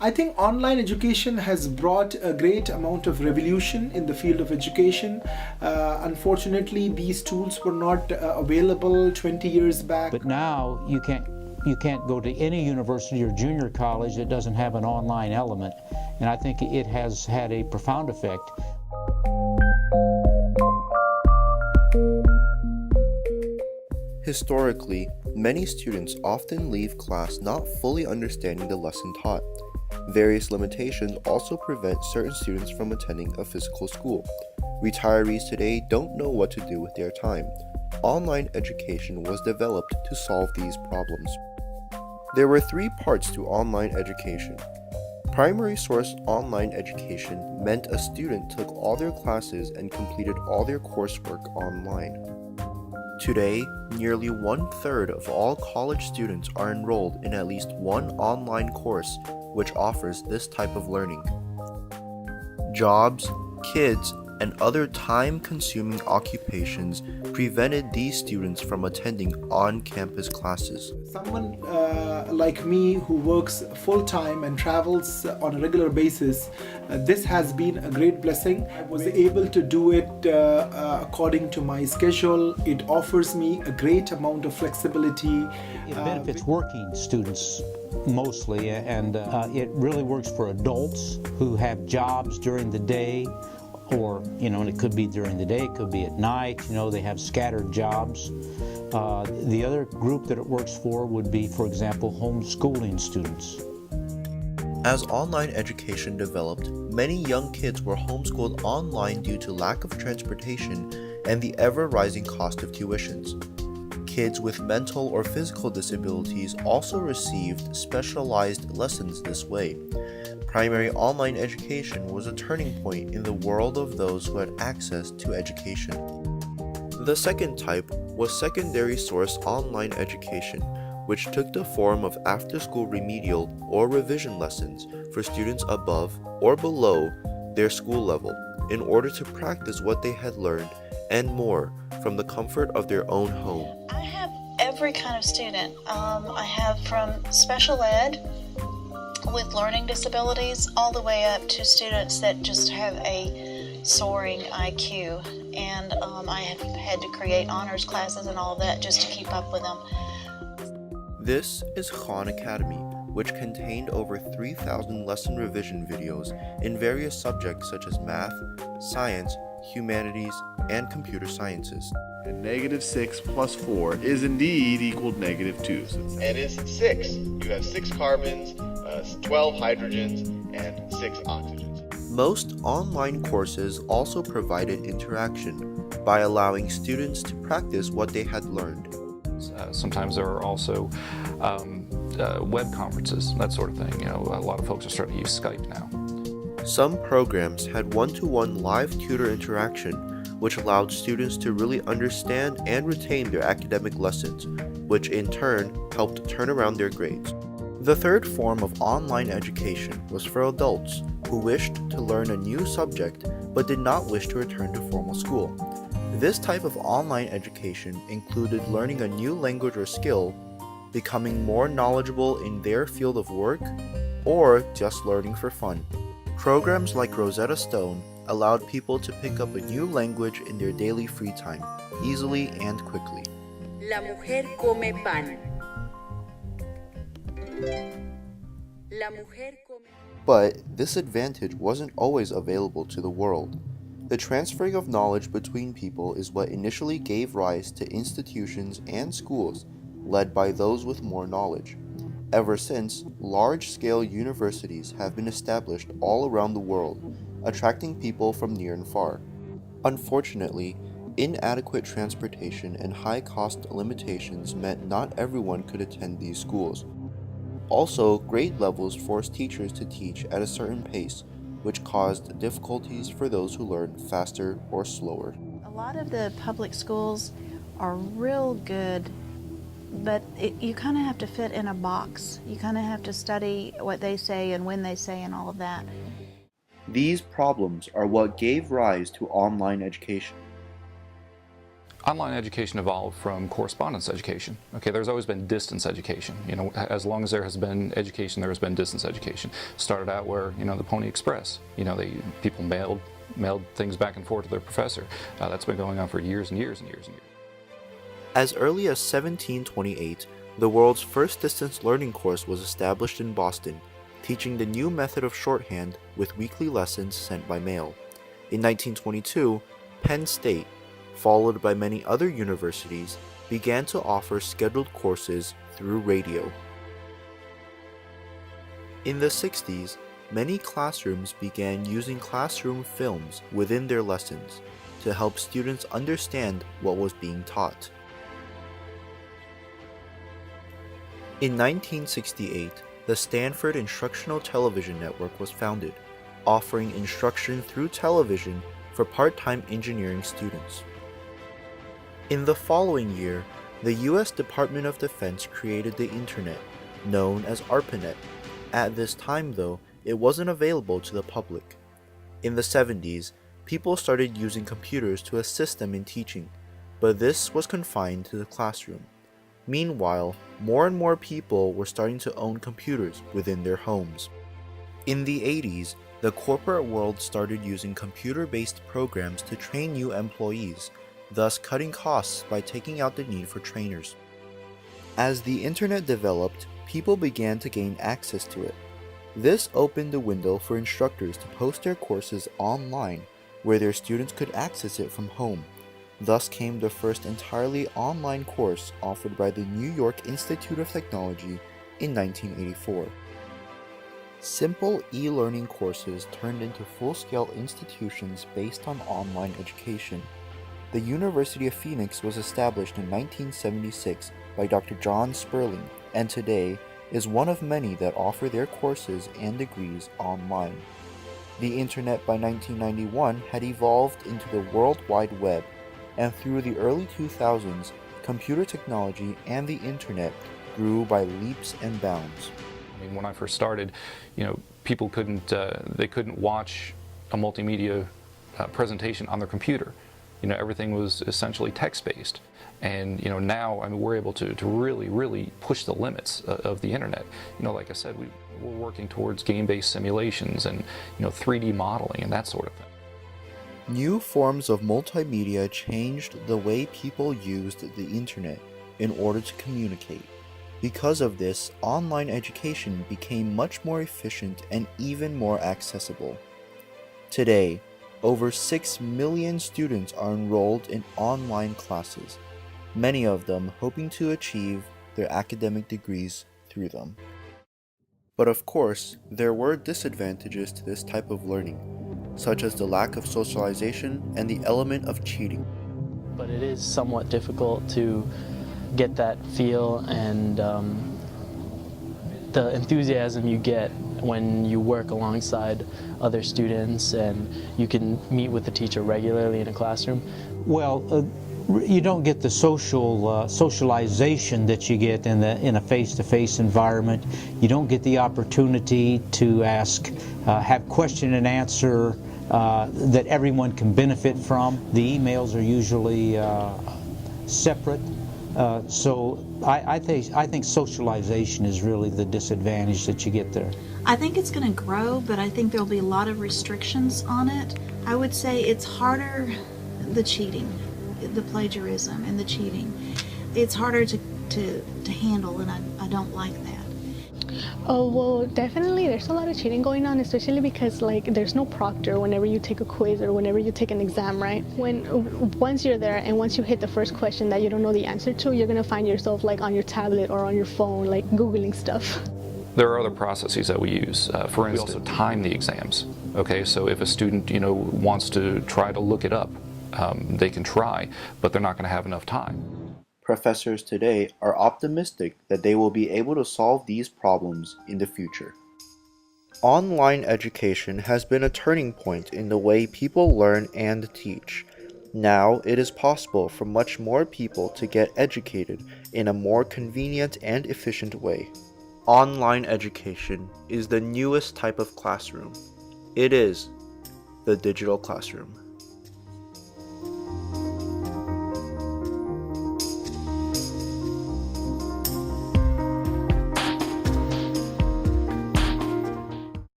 I think online education has brought a great amount of revolution in the field of education. Unfortunately, these tools were not available 20 years back. But now you can't go to any university or junior college that doesn't have an online element, and I think it has had a profound effect. Historically, many students often leave class not fully understanding the lesson taught. Various limitations also prevent certain students from attending a physical school. Retirees today don't know what to do with their time. Online education was developed to solve these problems. There were 3 parts to online education. Primary source online education meant a student took all their classes and completed all their coursework online. Today, nearly 1/3 of all college students are enrolled in at least one online course which offers this type of learning. Jobs, kids, and other time-consuming occupations prevented these students from attending on-campus classes. Someone like me who works full-time and travels on a regular basis, this has been a great blessing. I was able to do it according to my schedule. It offers me a great amount of flexibility. It benefits working students mostly, and it really works for adults who have jobs during the day, or, and it could be during the day, it could be at night, they have scattered jobs. The other group that it works for would be, for example, homeschooling students. As online education developed, many young kids were homeschooled online due to lack of transportation and the ever-rising cost of tuitions. Kids with mental or physical disabilities also received specialized lessons this way. Primary online education was a turning point in the world of those who had access to education. The second type was secondary source online education, which took the form of after-school remedial or revision lessons for students above or below their school level in order to practice what they had learned and more from the comfort of their own home. I have every kind of student. I have from special ed with learning disabilities all the way up to students that just have a soaring IQ, and I have had to create honors classes and all of that just to keep up with them. This is Khan Academy, which contained over 3,000 lesson revision videos in various subjects such as math, science, humanities, and computer sciences. And -6 plus 4 is indeed equal to -2. And is 6. You have 6 carbons, 12 hydrogens, and 6 oxygens. Most online courses also provided interaction by allowing students to practice what they had learned. Sometimes there are also web conferences, that sort of thing. A lot of folks are starting to use Skype now. Some programs had one-to-one live tutor interaction, which allowed students to really understand and retain their academic lessons, which in turn helped turn around their grades. The third form of online education was for adults who wished to learn a new subject but did not wish to return to formal school. This type of online education included learning a new language or skill, becoming more knowledgeable in their field of work, or just learning for fun. Programs like Rosetta Stone allowed people to pick up a new language in their daily free time, easily and quickly. La mujer come pan. La mujer come. But this advantage wasn't always available to the world. The transferring of knowledge between people is what initially gave rise to institutions and schools led by those with more knowledge. Ever since, large-scale universities have been established all around the world, attracting people from near and far. Unfortunately, inadequate transportation and high-cost limitations meant not everyone could attend these schools. Also, grade levels forced teachers to teach at a certain pace, which caused difficulties for those who learned faster or slower. A lot of the public schools are real good, but you kind of have to fit in a box. You kind of have to study what they say and when they say and all of that. These problems are what gave rise to online education. Online education evolved from correspondence education. Okay, there's always been distance education. You know, as long as there has been education, there has been distance education. Started out where, you know, the Pony Express. You know, people mailed things back and forth to their professor. That's been going on for years and years and years and years. As early as 1728, the world's first distance learning course was established in Boston, teaching the new method of shorthand with weekly lessons sent by mail. In 1922, Penn State, followed by many other universities, began to offer scheduled courses through radio. In the 60s, many classrooms began using classroom films within their lessons to help students understand what was being taught. In 1968, the Stanford Instructional Television Network was founded, offering instruction through television for part-time engineering students. In the following year, the U.S. Department of Defense created the Internet, known as ARPANET. At this time, though, it wasn't available to the public. In the 70s, people started using computers to assist them in teaching, but this was confined to the classroom. Meanwhile, more and more people were starting to own computers within their homes. In the 80s, the corporate world started using computer-based programs to train new employees, thus cutting costs by taking out the need for trainers. As the internet developed, people began to gain access to it. This opened the window for instructors to post their courses online, where their students could access it from home. Thus came the first entirely online course offered by the New York Institute of Technology in 1984. Simple e-learning courses turned into full-scale institutions based on online education. The University of Phoenix was established in 1976 by Dr. John Sperling, and today is one of many that offer their courses and degrees online. The internet by 1991 had evolved into the World Wide Web, and through the early 2000s, computer technology and the internet grew by leaps and bounds. I mean, when I first started, you know, people couldn't watch a multimedia presentation on their computer. You know, everything was essentially text-based. And, you know, now, I mean, we're able to really push the limits of the internet. You know, like I said, we're working towards game-based simulations and, you know, 3D modeling and that sort of thing. New forms of multimedia changed the way people used the internet in order to communicate. Because of this, online education became much more efficient and even more accessible. Today, over 6 million students are enrolled in online classes, many of them hoping to achieve their academic degrees through them. But of course, there were disadvantages to this type of learning, such as the lack of socialization and the element of cheating. But it is somewhat difficult to get that feel and the enthusiasm you get when you work alongside other students and you can meet with the teacher regularly in a classroom. Well, you don't get the socialization that you get in a face-to-face environment. You don't get the opportunity to ask, have question and answer that everyone can benefit from. The emails are usually separate. So I think socialization is really the disadvantage that you get there. I think it's going to grow, but I think there'll be a lot of restrictions on it. I would say it's harder, the cheating, the plagiarism and the cheating. It's harder to handle, and I don't like that. Oh, well, definitely there's a lot of cheating going on, especially because like there's no proctor whenever you take a quiz or whenever you take an exam, right? Once you're there and once you hit the first question that you don't know the answer to, you're gonna find yourself like on your tablet or on your phone, like Googling stuff. There are other processes that we use. For instance, we also time the exams. Okay, so if a student, you know, wants to try to look it up, they can try, but they're not going to have enough time. Professors today are optimistic that they will be able to solve these problems in the future. Online education has been a turning point in the way people learn and teach. Now it is possible for much more people to get educated in a more convenient and efficient way. Online education is the newest type of classroom. It is the digital classroom.